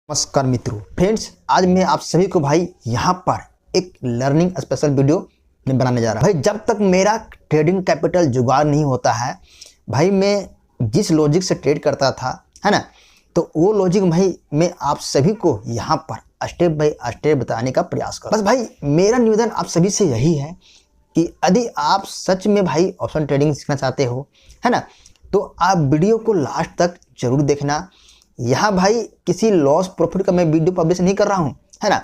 नमस्कार मित्रों फ्रेंड्स, आज मैं आप सभी को भाई यहाँ पर एक लर्निंग स्पेशल वीडियो में बनाने जा रहा हूँ। भाई जब तक मेरा ट्रेडिंग कैपिटल जुगाड़ नहीं होता है भाई, मैं जिस लॉजिक से ट्रेड करता था है ना, तो वो लॉजिक भाई मैं आप सभी को यहाँ पर स्टेप बाय स्टेप बताने का प्रयास करूँ। बस भाई मेरा निवेदन आप सभी से यही है कि यदि आप सच में भाई ऑप्शन ट्रेडिंग सीखना चाहते हो है ना, तो आप वीडियो को लास्ट तक जरूर देखना। यहाँ भाई किसी लॉस प्रॉफिट का मैं वीडियो पब्लिश नहीं कर रहा हूँ है ना,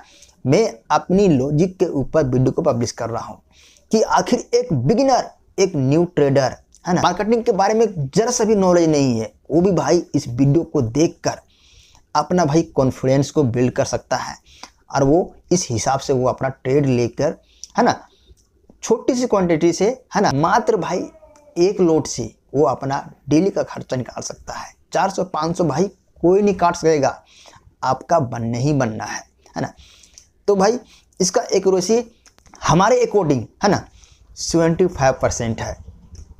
मैं अपनी लॉजिक के ऊपर वीडियो को पब्लिश कर रहा हूँ कि आखिर एक बिगिनर, एक न्यू ट्रेडर है ना, मार्केटिंग के बारे में जरा सा भी नॉलेज नहीं है, वो भी भाई इस वीडियो को देखकर अपना भाई कॉन्फिडेंस को बिल्ड कर सकता है और वो इस हिसाब से वो अपना ट्रेड लेकर है ना, छोटी सी क्वांटिटी से है ना, मात्र भाई एक लोट से वो अपना डेली का खर्चा निकाल सकता है। 400-500 भाई कोई नहीं काट सकेगा, आपका बनना ही बनना है ना। तो भाई इसका एक्यूरेसी हमारे अकॉर्डिंग है ना 75% है।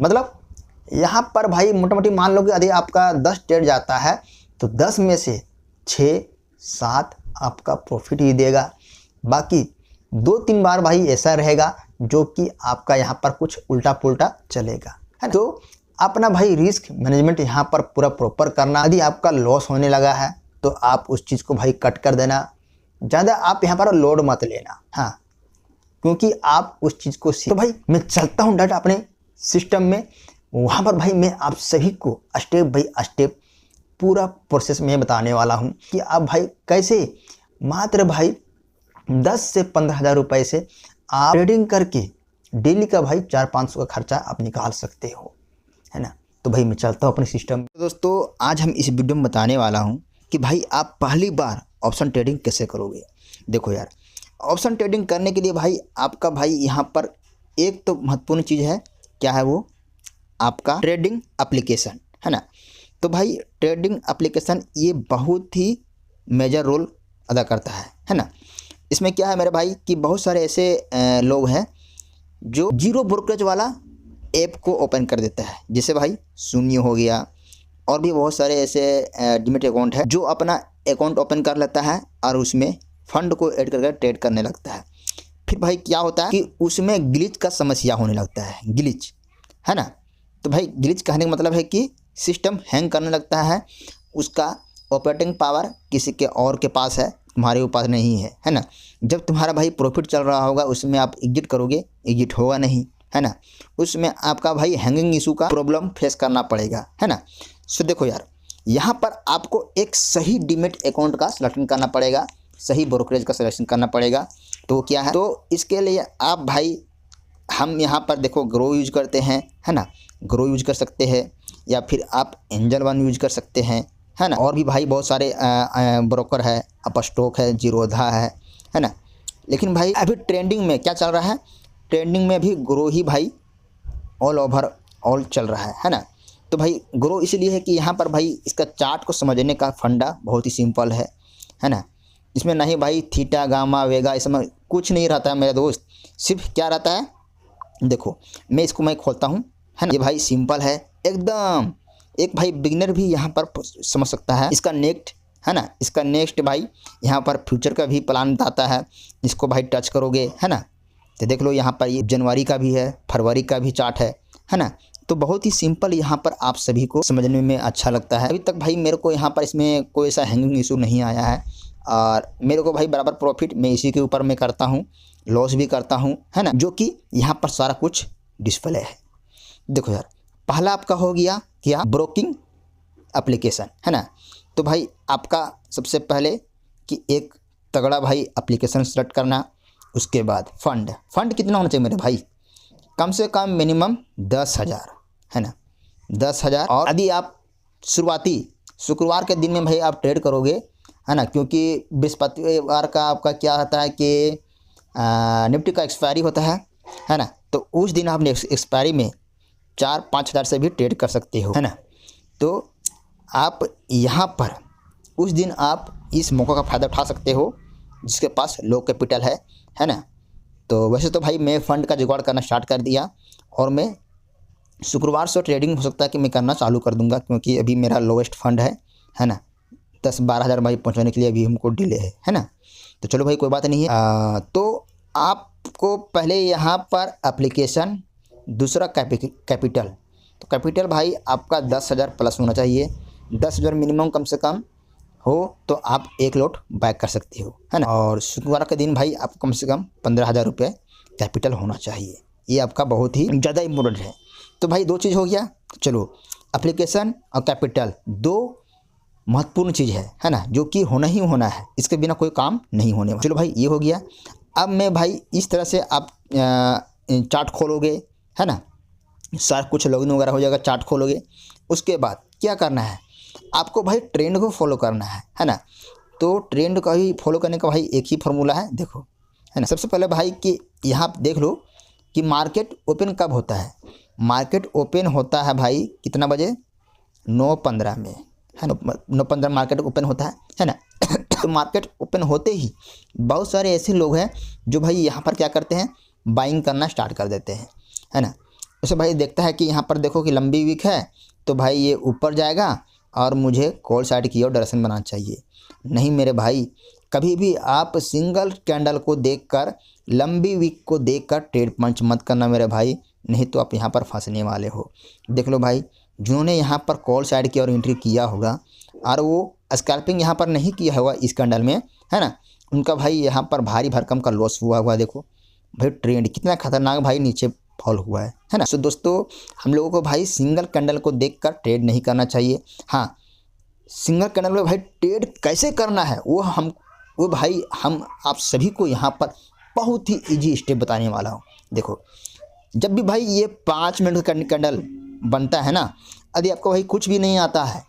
मतलब यहाँ पर भाई मोटा मोटी मान लो कि यदि आपका 10 ट्रेड जाता है तो 10 में से 6-7 आपका प्रॉफिट ही देगा, बाकी 2-3 बार भाई ऐसा रहेगा जो कि आपका यहाँ पर कुछ उल्टा पुल्टा चलेगा है। तो अपना भाई रिस्क मैनेजमेंट यहाँ पर पूरा प्रॉपर करना। यदि आपका लॉस होने लगा है तो आप उस चीज़ को भाई कट कर देना, ज़्यादा आप यहाँ पर लोड मत लेना, हाँ, क्योंकि आप उस चीज़ को सीख। तो भाई मैं चलता हूँ डायरेक्ट अपने सिस्टम में, वहाँ पर भाई मैं आप सभी को स्टेप बाय स्टेप पूरा प्रोसेस में बताने वाला हूँ कि आप भाई कैसे मात्र भाई 10 से 15,000 रुपये से आप ट्रेडिंग करके डेली का भाई 400-500 का खर्चा आप निकाल सकते हो है ना। तो भाई मैं चलता हूँ अपने सिस्टम। तो दोस्तों आज हम इस वीडियो में बताने वाला हूँ कि भाई आप पहली बार ऑप्शन ट्रेडिंग कैसे करोगे। देखो यार, ऑप्शन ट्रेडिंग करने के लिए भाई आपका भाई यहाँ पर एक तो महत्वपूर्ण चीज़ है, क्या है वो, आपका ट्रेडिंग एप्लीकेशन है ना। तो भाई ट्रेडिंग एप्लीकेशन ये बहुत ही मेजर रोल अदा करता है ना। इसमें क्या है मेरे भाई कि बहुत सारे ऐसे लोग हैं जो जीरो ब्रोकरेज वाला ऐप को ओपन कर देता है, जैसे भाई शून्य हो गया, और भी बहुत सारे ऐसे डीमैट अकाउंट है जो अपना अकाउंट ओपन कर लेता है और उसमें फंड को ऐड करके ट्रेड करने लगता है। फिर भाई क्या होता है कि उसमें ग्लिच का समस्या होने लगता है, ग्लिच है ना। तो भाई ग्लिच कहने का मतलब है कि सिस्टम हैंग करने लगता है, उसका ऑपरेटिंग पावर किसी के और के पास है, तुम्हारे पास नहीं है ना। जब तुम्हारा भाई प्रॉफिट चल रहा होगा उसमें आप एग्जिट करोगे, एग्जिट होगा नहीं है ना, उसमें आपका भाई हैंगिंग इशू का प्रॉब्लम फेस करना पड़ेगा है ना। सो देखो यार, यहाँ पर आपको एक सही डीमैट अकाउंट का सिलेक्शन करना पड़ेगा, सही ब्रोकरेज का सिलेक्शन करना पड़ेगा। तो क्या है, तो इसके लिए आप भाई, हम यहाँ पर देखो ग्रो यूज करते हैं है ना, ग्रो यूज कर सकते हैं, या फिर आप एंजल वन यूज कर सकते हैं है ना, और भी भाई बहुत सारे ब्रोकर है, अपस्टॉक है, जीरोधा है ना। लेकिन भाई अभी ट्रेंडिंग में क्या चल रहा है, ट्रेंडिंग में भी ग्रो ही भाई ऑल ओवर ऑल चल रहा है ना। तो भाई ग्रो इसलिए है कि यहाँ पर भाई इसका चार्ट को समझने का फंडा बहुत ही सिंपल है ना। इसमें नहीं भाई थीटा गामा वेगा इसमें कुछ नहीं रहता है मेरे दोस्त, सिर्फ क्या रहता है, देखो मैं इसको मैं खोलता हूँ है ना, ये भाई सिंपल है एकदम, एक भाई बिगिनर भी यहाँ पर समझ सकता है। इसका नेक्स्ट है ना, इसका नेक्स्ट भाई यहाँ पर फ्यूचर का भी प्लान बताता है, इसको भाई टच करोगे है ना, तो देख लो यहाँ पर ये जनवरी का भी है, फरवरी का भी चार्ट है ना। तो बहुत ही सिंपल यहाँ पर आप सभी को समझने में अच्छा लगता है। अभी तक भाई मेरे को यहाँ पर इसमें कोई ऐसा हैंगिंग इशू नहीं आया है, और मेरे को भाई बराबर प्रॉफिट मैं इसी के ऊपर मैं करता हूँ, लॉस भी करता हूँ है ना, जो कि यहाँ पर सारा कुछ डिस्प्ले है। देखो यार, पहला आपका हो गया क्या, ब्रोकिंग एप्लीकेशन है ना। तो भाई आपका सबसे पहले कि एक तगड़ा भाई एप्लीकेशन सेलेक्ट करना, उसके बाद फंड कितना होना चाहिए मेरे भाई, कम से कम मिनिमम 10,000 है ना, 10,000। और यदि आप शुरुआती शुक्रवार के दिन में भाई आप ट्रेड करोगे है ना, क्योंकि बृहस्पतिवार का आपका क्या होता है कि निफ्टी का एक्सपायरी होता है ना, तो उस दिन आप एक्सपायरी में 4-5 हज़ार से भी ट्रेड कर सकते हो है ना। तो आप यहाँ पर उस दिन आप इस मौका का फ़ायदा उठा सकते हो जिसके पास लो कैपिटल है ना। तो वैसे तो भाई मैं फ़ंड का जुगाड़ करना स्टार्ट कर दिया, और मैं शुक्रवार से ट्रेडिंग हो सकता है कि मैं करना चालू कर दूंगा, क्योंकि अभी मेरा लोवेस्ट फंड है ना, 10-12 हज़ार भाई पहुँचाने के लिए अभी हमको डिले है ना। तो चलो भाई कोई बात नहीं है। तो आपको पहले यहाँ पर एप्लीकेशन, दूसरा कैपिटल। तो कैपिटल भाई आपका 10,000 प्लस होना चाहिए, 10,000 मिनिमम कम से कम हो तो आप 1 लॉट बाय कर सकते हो, है ना। और शुक्रवार के दिन भाई आपको कम से कम 15,000 रुपये कैपिटल होना चाहिए। ये आपका बहुत ही ज़्यादा इम्पोर्टेंट है। तो भाई 2 चीज़ हो गया। चलो, एप्लीकेशन और कैपिटल 2 महत्वपूर्ण चीज़ है ना, जो कि होना ही होना है, इसके बिना कोई काम नहीं होने वाला। चलो भाई ये हो गया। अब मैं भाई इस तरह से आप चार्ट खोलोगे, है ना, सारा कुछ लॉगिन वगैरह हो जाएगा, चार्ट खोलोगे। उसके बाद क्या करना है, आपको भाई ट्रेंड को फॉलो करना है ना। तो ट्रेंड का ही फॉलो करने का भाई एक ही फार्मूला है, देखो, है ना। सबसे पहले भाई कि यहाँ देख लो कि मार्केट ओपन कब होता है। मार्केट ओपन होता है भाई कितना बजे, 9:15 में, है ना। 9:15 मार्केट ओपन होता है ना। तो मार्केट ओपन होते ही बहुत सारे ऐसे लोग हैं जो भाई यहाँ पर क्या करते हैं, बाइंग करना स्टार्ट कर देते हैं, है ना। उसे भाई देखता है कि यहाँ पर देखो कि लंबी वीक है, तो भाई ये ऊपर जाएगा और मुझे कॉल साइड की ओर डायरेक्शन बनाना चाहिए। नहीं मेरे भाई, कभी भी आप सिंगल कैंडल को देखकर, लंबी वीक को देखकर ट्रेड पंच मत करना मेरे भाई, नहीं तो आप यहाँ पर फंसने वाले हो। देख लो भाई, जिन्होंने यहाँ पर कॉल साइड की ओर एंट्री किया होगा और वो स्कैल्पिंग यहाँ पर नहीं किया होगा इस कैंडल में, है ना, उनका भाई यहाँ पर भारी भरकम का लॉस हुआ हुआ। देखो भाई ट्रेंड कितना खतरनाक भाई नीचे फॉल हुआ है ना। सो दोस्तों, हम लोगों को भाई सिंगल कैंडल को देखकर ट्रेड नहीं करना चाहिए। हाँ, सिंगल कैंडल में भाई ट्रेड कैसे करना है वो भाई हम आप सभी को यहाँ पर बहुत ही इजी स्टेप बताने वाला हूँ। देखो, जब भी भाई ये 5 मिनट का कैंडल बनता है ना, यदि आपको भाई कुछ भी नहीं आता है,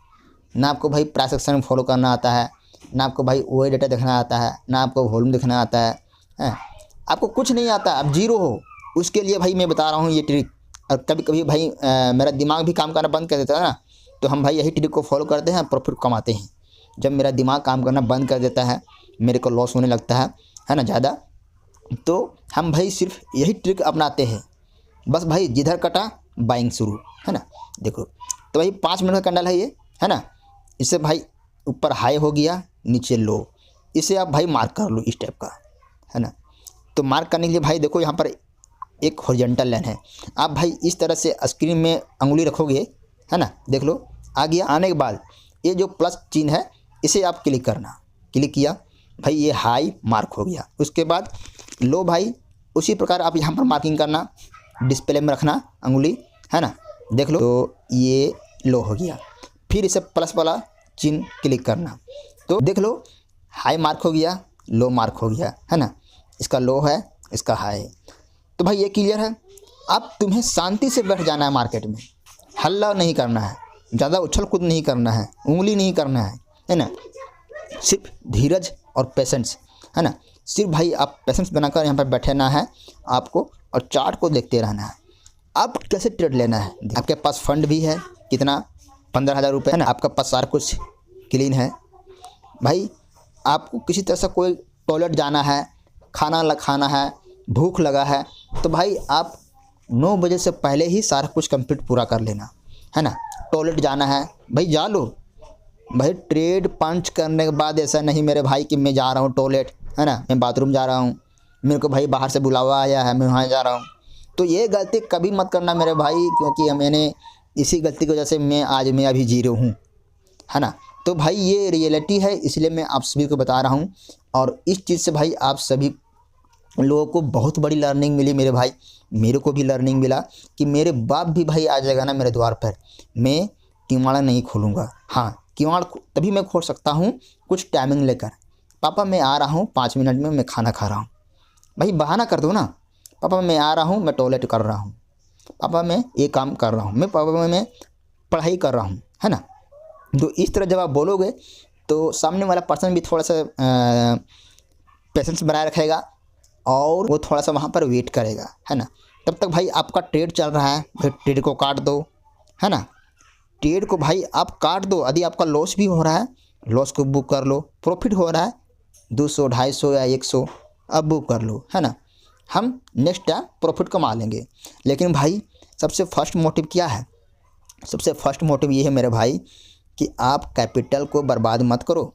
ना आपको भाई प्राइस एक्शन फॉलो करना आता है, ना आपको भाई ओ डेटा देखना आता है, ना आपको वॉल्यूम देखना आता है, आपको कुछ नहीं आता, आप जीरो हो, उसके लिए भाई मैं बता रहा हूँ ये ट्रिक। और कभी कभी भाई मेरा दिमाग भी काम करना बंद कर देता है ना, तो हम भाई यही ट्रिक को फॉलो करते हैं, प्रॉफिट कमाते हैं। जब मेरा दिमाग काम करना बंद कर देता है, मेरे को लॉस होने लगता है ना ज़्यादा, तो हम भाई सिर्फ यही ट्रिक अपनाते हैं। बस भाई जिधर कटा बाइंग शुरू, है ना। देखो तो भाई 5 मिनट का कैंडल है ये, है ना। इससे भाई ऊपर हाई हो गया, नीचे लो, इसे आप भाई मार्क कर लो इस टाइप का, है ना। तो मार्क करने के लिए भाई देखो यहाँ पर एक हॉरिजॉन्टल लाइन है, आप भाई इस तरह से स्क्रीन में अंगुली रखोगे, है ना। देख लो आ गया। आने के बाद ये जो प्लस चिन्ह है इसे आप क्लिक करना, क्लिक किया भाई ये हाई मार्क हो गया। उसके बाद लो भाई उसी प्रकार आप यहाँ पर मार्किंग करना, डिस्प्ले में रखना अंगुली, है ना। देख लो तो ये लो हो गया, फिर इसे प्लस वाला चिन्ह क्लिक करना, तो देख लो हाई मार्क हो गया, लो मार्क हो गया, है ना। इसका लो है, इसका हाई है। तो भाई ये क्लियर है। अब तुम्हें शांति से बैठ जाना है मार्केट में, हल्ला नहीं करना है, ज़्यादा उछल कूद नहीं करना है, उंगली नहीं करना है ना। सिर्फ धीरज और पेशेंस, है ना। सिर्फ भाई आप पेशेंस बनाकर यहाँ पर बैठना है आपको, और चार्ट को देखते रहना है। अब कैसे ट्रेड लेना है, आपके पास फंड भी है कितना, 15,000 रुपये, है ना। आपका पास सारा कुछ क्लीन है भाई। आपको किसी तरह से कोई टॉयलेट जाना है, खाना है, भूख लगा है, तो भाई आप 9 बजे से पहले ही सारा कुछ कंप्लीट पूरा कर लेना, है ना। टॉयलेट जाना है भाई जा लो भाई। ट्रेड पंच करने के बाद ऐसा नहीं मेरे भाई कि मैं जा रहा हूँ टॉयलेट, है ना, मैं बाथरूम जा रहा हूँ, मेरे को भाई बाहर से बुलावा आया है, मैं वहाँ जा रहा हूँ। तो ये गलती कभी मत करना मेरे भाई, क्योंकि मैंने इसी गलती की वजह से मैं अभी जीरो हूँ, है ना। तो भाई ये रियलिटी है, इसलिए मैं आप सभी को बता रहा हूँ। और इस चीज़ से भाई आप सभी लोगों को बहुत बड़ी लर्निंग मिली मेरे भाई। मेरे को भी लर्निंग मिला कि मेरे बाप भी भाई आ जाएगा ना मेरे द्वार पर, मैं किवाड़ा नहीं खोलूँगा। हाँ, किवाड़ तभी मैं खोल सकता हूँ कुछ टाइमिंग लेकर, पापा मैं आ रहा हूँ 5 मिनट में, मैं खाना खा रहा हूँ। भाई बहाना कर दो ना, पापा मैं आ रहा हूँ, मैं टॉयलेट कर रहा हूँ, पापा मैं ये काम कर रहा हूँ, पापा मैं पढ़ाई कर रहा हूँ, है ना। तो इस तरह जब आप बोलोगे तो सामने वाला पर्सन भी थोड़ा सा पेशेंस बनाए रखेगा और वो थोड़ा सा वहाँ पर वेट करेगा, है ना। तब तक भाई आपका ट्रेड चल रहा है, भाई ट्रेड को काट दो, है ना। ट्रेड को भाई आप काट दो। यदि आपका लॉस भी हो रहा है, लॉस को बुक कर लो। प्रॉफिट हो रहा है 200, 250 या 100, अब बुक कर लो, है ना। हम नेक्स्ट टाइम प्रॉफिट कमा लेंगे। लेकिन भाई सबसे फर्स्ट मोटिव क्या है, सबसे फर्स्ट मोटिव ये है मेरे भाई कि आप कैपिटल को बर्बाद मत करो,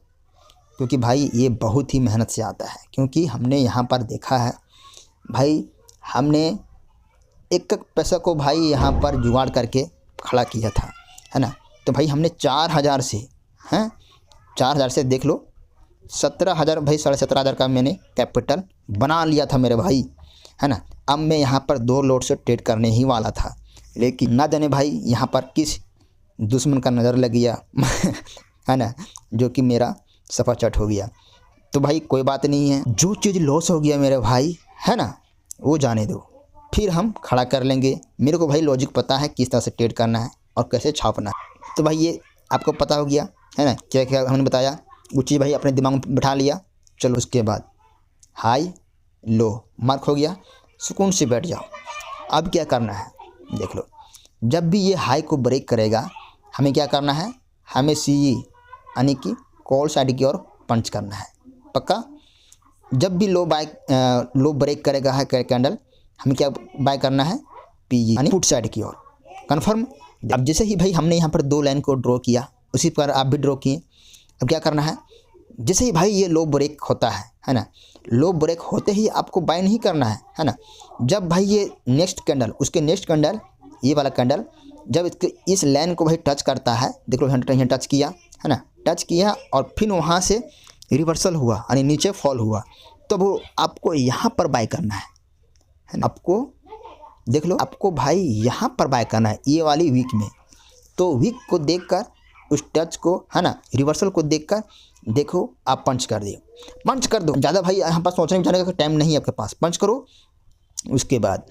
क्योंकि भाई ये बहुत ही मेहनत से आता है। क्योंकि हमने यहाँ पर देखा है भाई, हमने एक एक पैसा को भाई यहाँ पर जुगाड़ करके खड़ा किया था, है ना। तो भाई हमने 4000 से, हैं 4000 से देख लो 17,000 भाई, 17,500 का मैंने कैपिटल बना लिया था मेरे भाई, है ना। अब मैं यहाँ पर 2 लोट से ट्रेड करने ही वाला था, लेकिन ना जाने भाई यहाँ पर किस दुश्मन का नज़र लग गया है ना, जो कि मेरा सफ़ा चट हो गया। तो भाई कोई बात नहीं है, जो चीज़ लॉस हो गया मेरे भाई, है ना, वो जाने दो, फिर हम खड़ा कर लेंगे। मेरे को भाई लॉजिक पता है किस तरह से ट्रेड करना है और कैसे छापना है। तो भाई ये आपको पता हो गया, है ना, क्या क्या हमने बताया, वो चीज़ भाई अपने दिमाग में बिठा लिया। चलो उसके बाद हाई लो मार्क हो गया, सुकून से बैठ जाओ। अब क्या करना है देख लो, जब भी ये हाई को ब्रेक करेगा हमें क्या करना है, हमें सीई यानी कि कॉल साइड की ओर पंच करना है पक्का। जब भी लो ब्रेक करेगा है कैंडल, हमें क्या बाय करना है, पीई यानी पुट साइड की ओर, कन्फर्म। अब जैसे ही भाई हमने यहाँ पर 2 लाइन को ड्रॉ किया, उसी पर आप भी ड्रॉ किए। अब क्या करना है, जैसे ही भाई ये लो ब्रेक होता है ना, लो ब्रेक होते ही आपको बाय नहीं करना है ना। जब भाई ये नेक्स्ट कैंडल, उसके नेक्स्ट कैंडल, ये वाला कैंडल जब इस लाइन को भाई टच करता है, देख लो यहाँ टच किया, है ना, टच किया और फिर वहाँ से रिवर्सल हुआ यानी नीचे फॉल हुआ, तो वो आपको यहाँ पर बाय करना है ना। आपको देख लो, आपको भाई यहाँ पर बाय करना है ये वाली वीक में। तो वीक को देखकर, उस टच को, है ना, रिवर्सल को देखकर देखो आप पंच कर दो, पंच कर दो। ज़्यादा भाई यहाँ पर सोचने जाने का टाइम नहीं है आपके पास, पंच करो। उसके बाद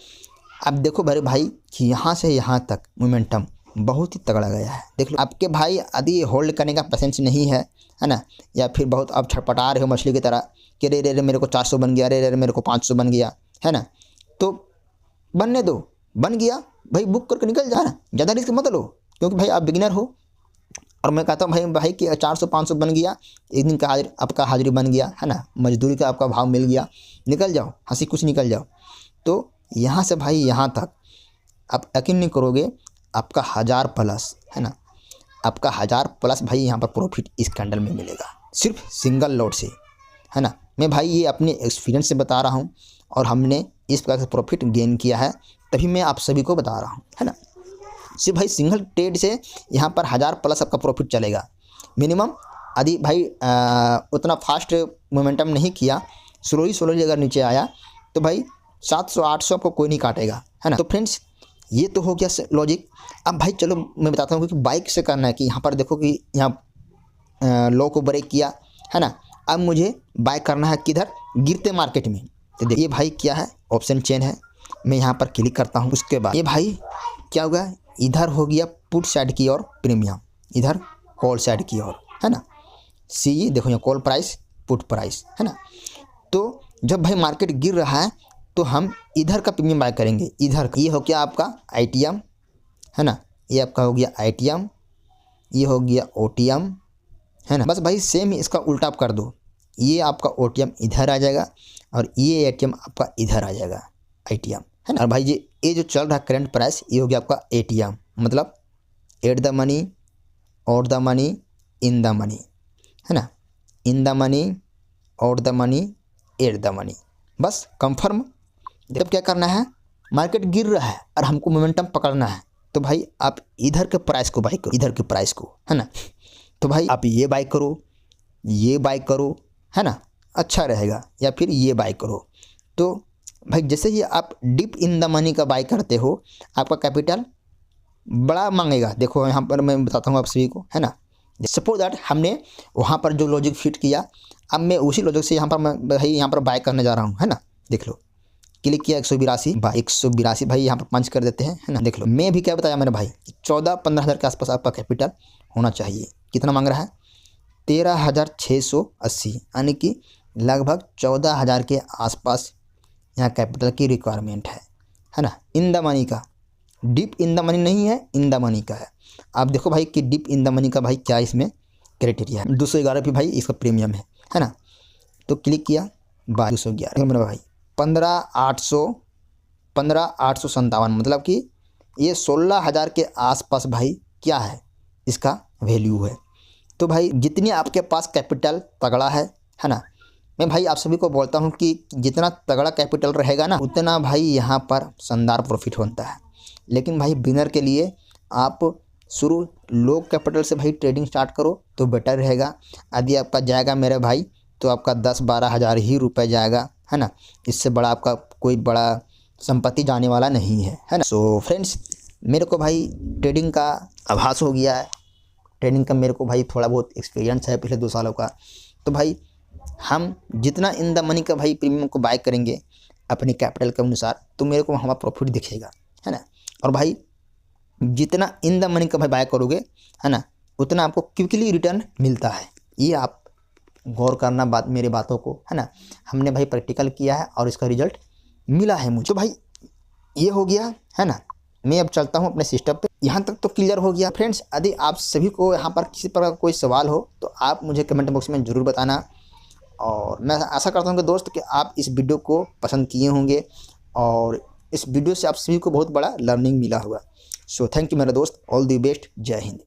अब देखो मेरे भाई कि यहाँ से यहाँ तक मोमेंटम बहुत ही तगड़ा गया है। देख लो आपके भाई यदि होल्ड करने का पेशेंस नहीं है ना, या फिर बहुत आप छटपटा रहे हो मछली की तरह कि रे रे रे मेरे को 400 बन गया, रे रे मेरे को 500 बन गया, है ना, तो बनने दो, बन गया भाई बुक करके निकल जा रहा, ज़्यादा रिस्क मत लो, क्योंकि भाई आप बिगिनर हो। और मैं कहता हूँ भाई कि 400-500 बन गया, एक दिन का आपका हाजिरी बन गया, है ना, मजदूरी का आपका भाव मिल गया, निकल जाओ हंसी कुछ निकल जाओ। तो यहाँ से भाई यहाँ तक आप यकीन नहीं करोगे, आपका 1000 प्लस, है ना, आपका 1000 प्लस भाई यहाँ पर प्रॉफिट इस कैंडल में मिलेगा, सिर्फ सिंगल लॉट से, है ना। मैं भाई ये अपने एक्सपीरियंस से बता रहा हूँ और हमने इस प्रकार से प्रॉफिट गेन किया है, तभी मैं आप सभी को बता रहा हूँ, है ना। सिर्फ भाई सिंगल ट्रेड से यहाँ पर 1000 प्लस आपका प्रॉफिट चलेगा मिनिमम। यदि भाई उतना फास्ट मोमेंटम नहीं किया, स्लोली अगर नीचे आया तो भाई 700-800 आपको कोई नहीं काटेगा, है ना। तो फ्रेंड्स ये तो हो गया लॉजिक। अब भाई चलो मैं बताता हूँ कि बाइक से करना है कि यहाँ पर देखो कि यहाँ लो को ब्रेक किया, है ना। अब मुझे बाय करना है किधर, गिरते मार्केट में। तो देखिए भाई क्या है, ऑप्शन चेन है, मैं यहाँ पर क्लिक करता हूँ। उसके बाद ये भाई क्या होगा, इधर हो गया पुट साइड की ओर प्रीमियम, इधर कॉल साइड की ओर, है ना। सी देखो यहाँ कॉल प्राइस, पुट प्राइस, है ना। तो जब भाई मार्केट गिर रहा है तो हम इधर का प्रीमियम बाय करेंगे, इधर ये हो गया आपका आईटीएम, है ना, ये आपका हो गया आईटीएम, ये हो गया ओटीएम, है ना। बस भाई सेम ही इसका उल्टा आप कर दो, ये आपका ओटीएम इधर आ जाएगा और ये एटीएम आपका इधर आ जाएगा आईटीएम, है ना। और भाई ये जो चल रहा है करंट प्राइस, ये हो गया आपका एटीएम, मतलब at the money, out the money, in the money, है ना, in the money, out the money, at the money, बस कंफर्म। जब क्या करना है, मार्केट गिर रहा है और हमको मोमेंटम पकड़ना है, तो भाई आप इधर के प्राइस को बाई करो, इधर के प्राइस को, है ना। तो भाई आप ये बाई करो, ये बाई करो, है ना, अच्छा रहेगा, या फिर ये बाई करो। तो भाई जैसे ही आप डिप इन द मनी का बाई करते हो, आपका कैपिटल बड़ा मांगेगा। देखो यहाँ पर मैं बताता हूँ आप सभी को, है ना। सपोज दैट हमने वहाँ पर जो लॉजिक फिट किया, अब मैं उसी लॉजिक से यहाँ पर मैं भाई यहाँ पर बाय करने जा रहा हूँ, है ना। देख लो क्लिक किया 182 भाई यहाँ पर पंच कर देते हैं, है ना। देख लो मैं भी क्या बताया मैंने भाई, 14-15 हज़ार के आसपास आपका कैपिटल होना चाहिए। कितना मांग रहा है, 13,680, यानी कि लगभग 14,000 के आसपास यहाँ कैपिटल की रिक्वायरमेंट है ना। इन द मनी का, डिप इन द मनी नहीं है, इन द मनी का है। आप देखो भाई कि डिप इन द मनी का भाई क्या इसमें क्राइटेरिया है। 211 भी भाई इसका प्रीमियम है ना। तो क्लिक किया 211 मेरा भाई 15,857, मतलब कि ये 16,000 के आसपास भाई क्या है, इसका वैल्यू है। तो भाई जितनी आपके पास कैपिटल तगड़ा है ना, मैं भाई आप सभी को बोलता हूँ कि जितना तगड़ा कैपिटल रहेगा ना, उतना भाई यहाँ पर शानदार प्रॉफिट होता है। लेकिन भाई बिगिनर के लिए आप शुरू लो कैपिटल से भाई ट्रेडिंग स्टार्ट करो तो बेटर रहेगा। यदि आपका जाएगा मेरे भाई तो आपका 10-12 हज़ार ही रुपये जाएगा, है ना। इससे बड़ा आपका कोई बड़ा संपत्ति जाने वाला नहीं है ना। सो फ्रेंड्स, मेरे को भाई ट्रेडिंग का आभास हो गया है, ट्रेडिंग का मेरे को भाई थोड़ा बहुत एक्सपीरियंस है पिछले 2 सालों का। तो भाई हम जितना इन द मनी का भाई प्रीमियम को बाय करेंगे अपनी कैपिटल के अनुसार, तो मेरे को हमारा प्रॉफिट दिखेगा, है ना। और भाई जितना इन द मनी का भाई बाय करोगे, है ना, उतना आपको क्विकली रिटर्न मिलता है। ये आप गौर करना बात मेरी बातों को, है ना। हमने भाई प्रैक्टिकल किया है और इसका रिजल्ट मिला है मुझे। तो भाई ये हो गया, है ना। मैं अब चलता हूँ अपने सिस्टम पे। यहाँ तक तो क्लियर हो गया फ्रेंड्स। यदि आप सभी को यहाँ पर किसी प्रकार का कोई सवाल हो तो आप मुझे कमेंट बॉक्स में ज़रूर बताना। और मैं आशा करता हूँ कि दोस्त कि आप इस वीडियो को पसंद किए होंगे और इस वीडियो से आप सभी को बहुत बड़ा लर्निंग मिला होगा। सो थैंक यू मेरा दोस्त, ऑल द बेस्ट, जय हिंद।